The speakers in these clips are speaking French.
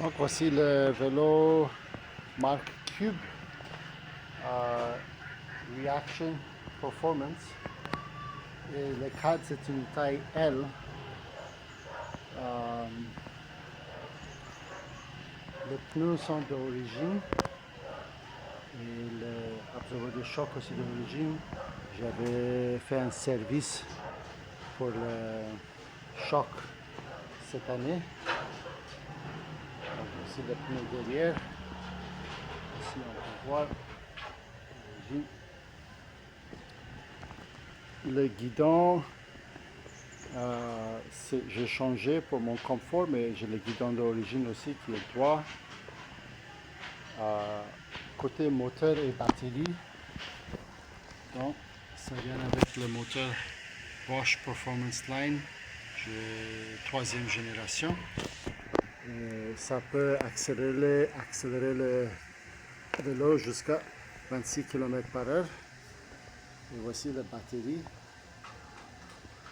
Donc voici le vélo marque Cube Reaction Performance. Et le cadre c'est une taille L. Les pneus sont d'origine et l'absorbeur de choc aussi d'origine. J'avais fait un service pour le choc cette année. Donc ici le pneu derrière. Ici on peut voir l'origine. Le guidon, j'ai changé pour mon confort, mais j'ai le guidon d'origine aussi qui est droit. Côté moteur et batterie, donc ça vient avec le moteur Bosch Performance Line, troisième génération. Et ça peut accélérer le vélo jusqu'à 26 km/h. Et voici la batterie.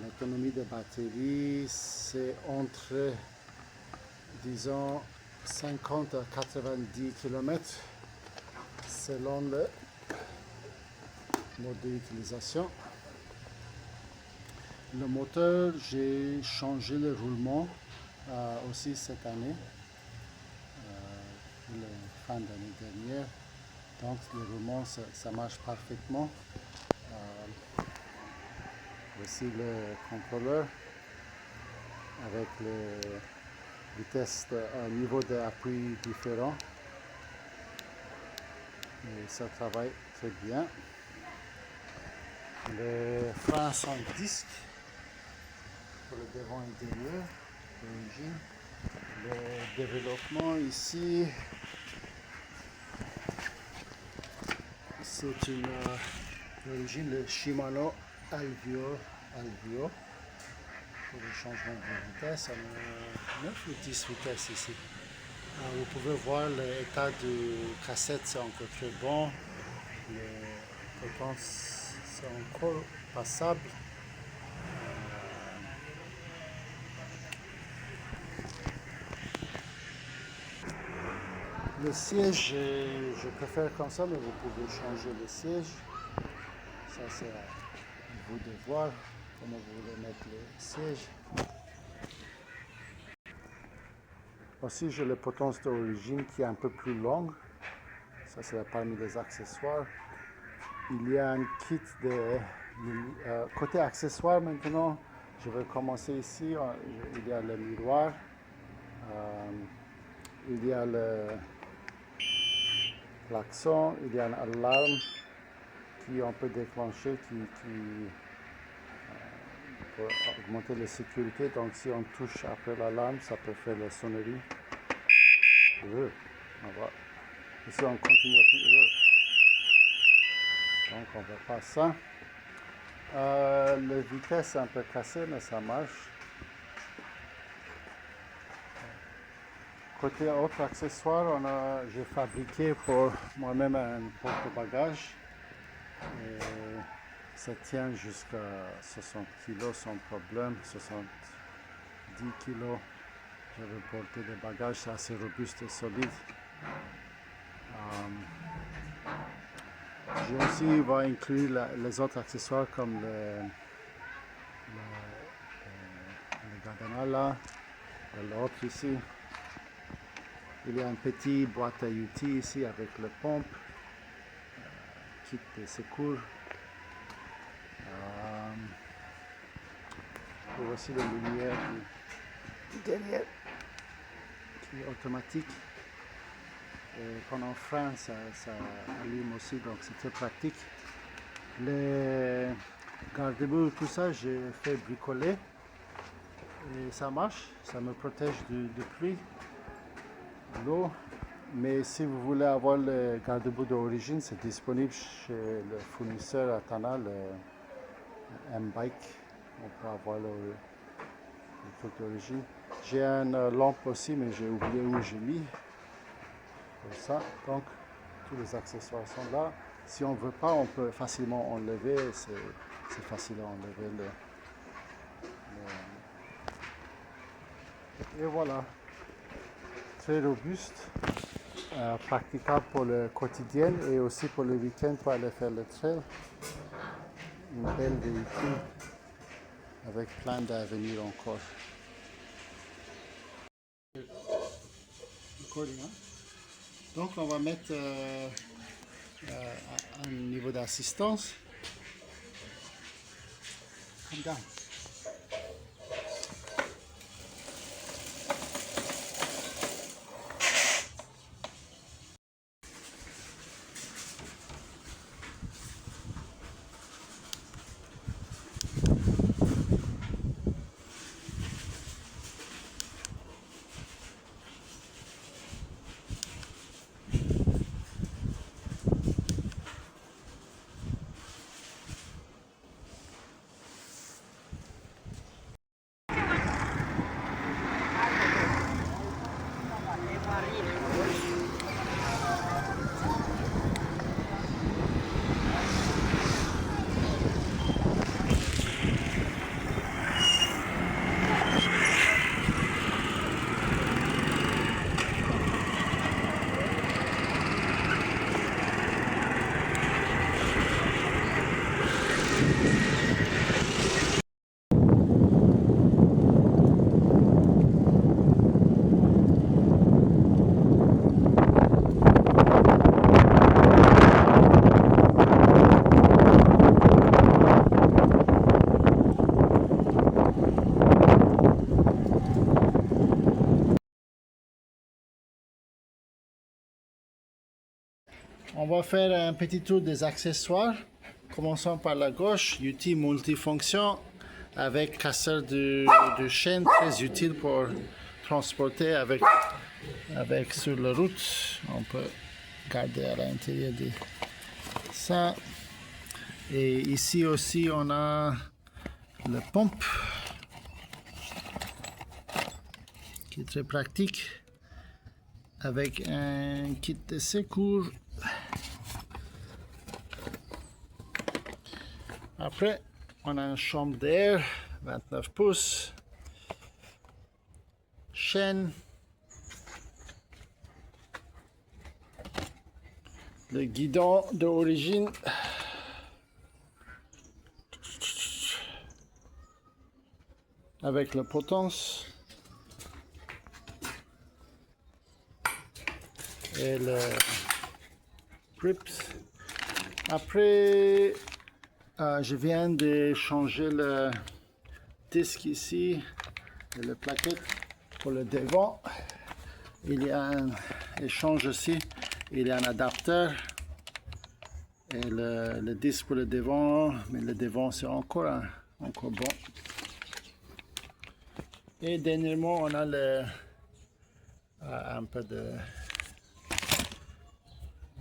L'autonomie de batterie, c'est entre, disons, 50 à 90 km selon le mode d'utilisation. Le moteur, j'ai changé le roulement aussi cette année, la fin d'année dernière. Donc le roulement, ça marche parfaitement. Voici le contrôleur avec les vitesses à niveau d'appui différent. Et ça travaille très bien. Les freins sont disques pour le devant et derrière d'origine. Le développement ici, c'est d'origine le Shimano Alveo pour le changement de vitesse. On a 9 ou 10 vitesses ici. Vous pouvez voir l'état de cassette, c'est encore très bon. Les potences sont encore passables. Le siège, je préfère comme ça, mais vous pouvez changer le siège. Ça, c'est à vous de voir comment vous voulez mettre le siège. Aussi, j'ai la potence d'origine qui est un peu plus longue. Ça, c'est parmi les accessoires. Il y a un kit de côté accessoires maintenant. Je vais commencer ici. Il y a le miroir. Il y a le klaxon. Il y a une alarme qu'on peut déclencher pour augmenter la sécurité. Donc si on touche après l'alarme, ça peut faire la sonnerie. Ici on continue. Donc on va pas ça. La vitesse est un peu cassée, mais ça marche. Côté autres accessoires, j'ai fabriqué pour moi-même un porte-bagages. Ça tient jusqu'à 60 kg sans problème, 70 kg. Je vais porter des bagages, c'est assez robuste et solide. J'ai aussi va inclure les autres accessoires comme le garde là, l'autre ici. Il y a une petite boîte à outils ici avec le pompe, kit de secours. Et aussi la lumière derrière qui est automatique. Et quand on freine, ça allume aussi, donc c'est très pratique. Les garde-boue, tout ça, j'ai fait bricoler et ça marche, ça me protège de pluie, l'eau. Mais si vous voulez avoir le garde-boue d'origine, c'est disponible chez le fournisseur Atana, le M-Bike. On peut avoir le truc d'origine. J'ai une lampe aussi, mais j'ai oublié où j'ai mis. Comme ça, donc tous les accessoires sont là. Si on ne veut pas, on peut facilement enlever. C'est facile à enlever et voilà. très robuste, praticable pour le quotidien et aussi pour le week-end pour aller faire le trail. Une belle véhicule avec plein d'avenir encore. Donc on va mettre un niveau d'assistance. Come down. On va faire un petit tour des accessoires. Commençons par la gauche, outil multifonction avec casseur de chaîne très utile pour transporter avec sur la route. On peut garder à l'intérieur de ça. Et ici aussi on a la pompe qui est très pratique avec un kit de secours. Après, on a une chambre d'air, 29 pouces, chaîne, le guidon d'origine, avec la potence et le grips. Après, je viens de changer le disque ici et le plaquette pour le devant. Il y a un échange aussi, il y a un adapteur et le disque pour le devant, mais le devant c'est encore bon. Et dernièrement on a un peu de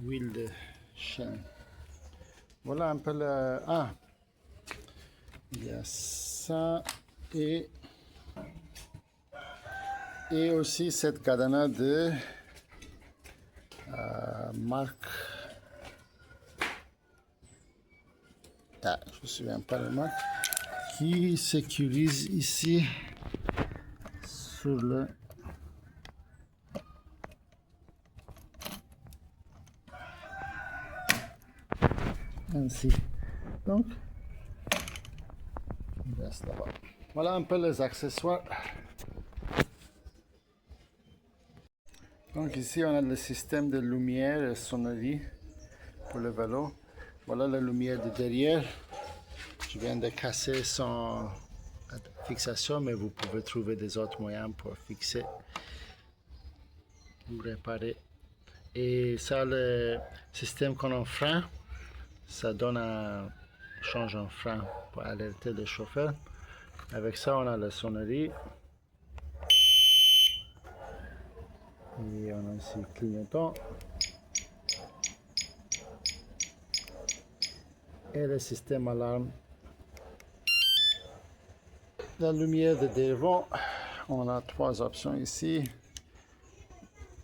huile de chaîne. Voilà un peu le... il y a ça et aussi cette cadena de marque... je ne me souviens pas la marque, qui sécurise ici sur le... ainsi. Donc, il reste là-bas. Voilà un peu les accessoires. Donc ici on a le système de lumière et sonnerie pour le vélo. Voilà la lumière de derrière. Je viens de casser son fixation, mais vous pouvez trouver des autres moyens pour fixer ou réparer. Et ça, le système qu'on a en frein, ça donne change en frein pour alerter le chauffeur. Avec ça, on a la sonnerie. Et on a aussi le clignotant. Et le système alarme. La lumière de devant, on a trois options ici.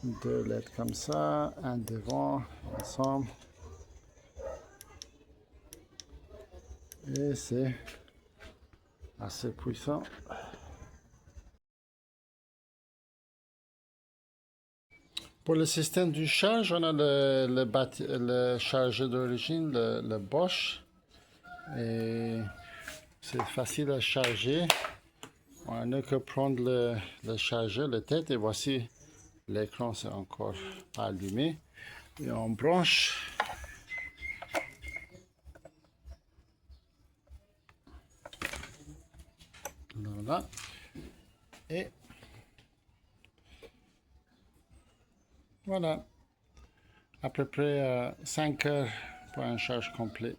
Deux LED comme ça, un devant, ensemble. Et c'est assez puissant. Pour le système du charge, on a le chargeur d'origine, le Bosch. Et c'est facile à charger. On n'a que prendre le chargeur, la tête, et voici l'écran, c'est encore pas allumé. Et on branche. Voilà. Et voilà. À peu près 5 heures pour un charge complet.